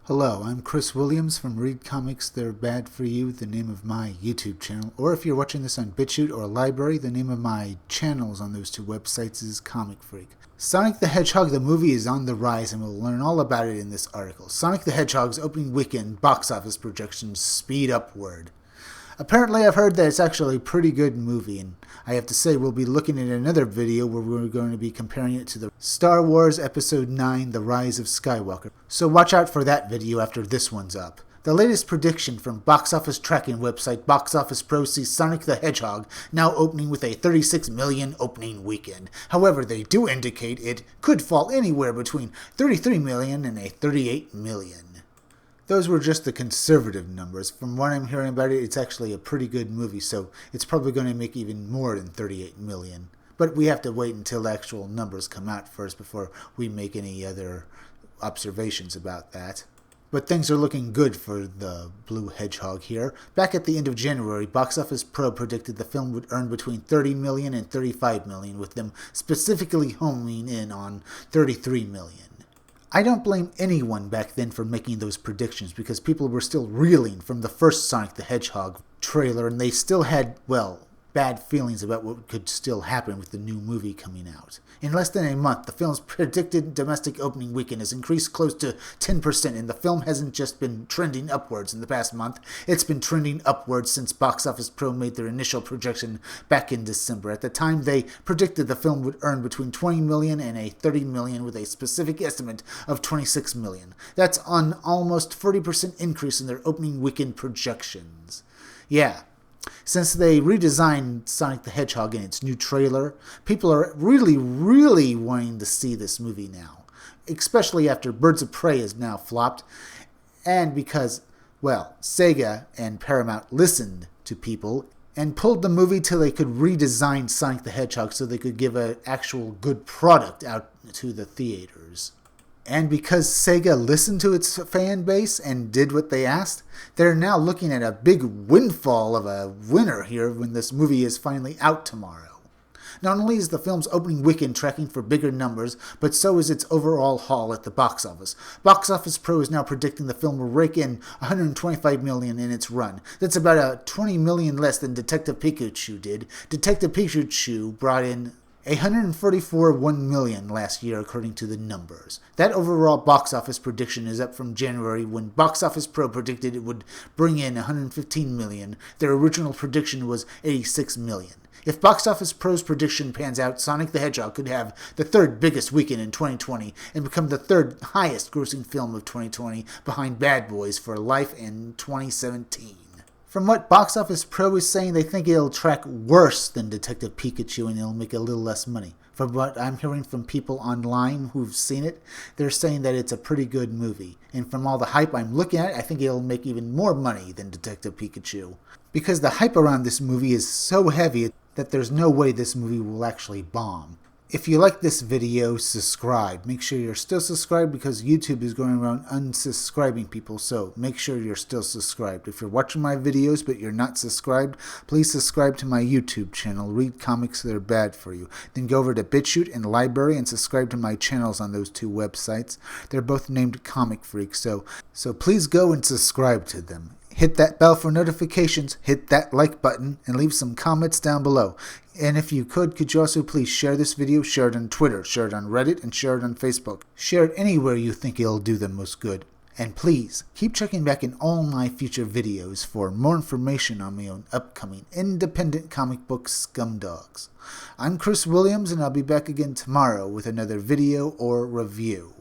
Hello, I'm Chris Williams from Read Comics They're Bad For You, the name of my YouTube channel. Or if you're watching this on BitChute or Library, the name of my channels on those two websites is Comic Freak. Sonic the Hedgehog, the movie, is on the rise, and we'll learn all about it in this article. Sonic the Hedgehog's opening weekend box office projections speed upward. Apparently, I've heard that it's actually a pretty good movie, and I have to say we'll be looking at another video where we're going to be comparing it to the Star Wars Episode 9, The Rise of Skywalker. So watch out for that video after this one's up. The latest prediction from box office tracking website Box Office Pro sees Sonic the Hedgehog now opening with a 36 million opening weekend. However, they do indicate it could fall anywhere between 33 million and a 38 million. Those were just the conservative numbers. From what I'm hearing about it, it's actually a pretty good movie, so it's probably going to make even more than 38 million. But we have to wait until the actual numbers come out first before we make any other observations about that. But things are looking good for the Blue Hedgehog here. Back at the end of January, Box Office Pro predicted the film would earn between 30 million and 35 million, with them specifically homing in on 33 million. I don't blame anyone back then for making those predictions because people were still reeling from the first Sonic the Hedgehog trailer, and they still had, bad feelings about what could still happen with the new movie coming out. In less than a month, the film's predicted domestic opening weekend has increased close to 10%, and the film hasn't just been trending upwards in the past month, it's been trending upwards since Box Office Pro made their initial projection back in December. At the time, they predicted the film would earn between 20 million and a 30 million, with a specific estimate of 26 million. That's an almost 40% increase in their opening weekend projections. Yeah. Since they redesigned Sonic the Hedgehog in its new trailer, people are really wanting to see this movie now. Especially after Birds of Prey has now flopped, and because, Sega and Paramount listened to people and pulled the movie till they could redesign Sonic the Hedgehog so they could give an actual good product out to the theaters. And because Sega listened to its fan base and did what they asked, they're now looking at a big windfall of a winner here when this movie is finally out tomorrow. Not only is the film's opening weekend tracking for bigger numbers, but so is its overall haul at the box office. Box Office Pro is now predicting the film will rake in 125 million in its run. That's about a 20 million less than Detective Pikachu did. Detective Pikachu brought in 144.1 million last year, according to the numbers. That overall box office prediction is up from January, when Box Office Pro predicted it would bring in 115 million. Their original prediction was 86 million. If Box Office Pro's prediction pans out, Sonic the Hedgehog could have the third biggest weekend in 2020 and become the third highest grossing film of 2020 behind Bad Boys for Life in 2017. From what Box Office Pro is saying, they think it'll track worse than Detective Pikachu and it'll make a little less money. From what I'm hearing from people online who've seen it, they're saying that it's a pretty good movie. And from all the hype I'm looking at, I think it'll make even more money than Detective Pikachu. Because the hype around this movie is so heavy that there's no way this movie will actually bomb. If you like this video, subscribe. Make sure you're still subscribed because YouTube is going around unsubscribing people, so make sure you're still subscribed. If you're watching my videos but you're not subscribed, please subscribe to my YouTube channel, Read Comics That Are Bad For You. Then go over to BitChute and Library and subscribe to my channels on those two websites. They're both named Comic Freak, so please go and subscribe to them. Hit that bell for notifications, hit that like button, and leave some comments down below. And if you could you also please share this video, share it on Twitter, share it on Reddit, and share it on Facebook. Share it anywhere you think it'll do the most good. And please, keep checking back in all my future videos for more information on my own upcoming independent comic book scumdogs. I'm Chris Williams, and I'll be back again tomorrow with another video or review.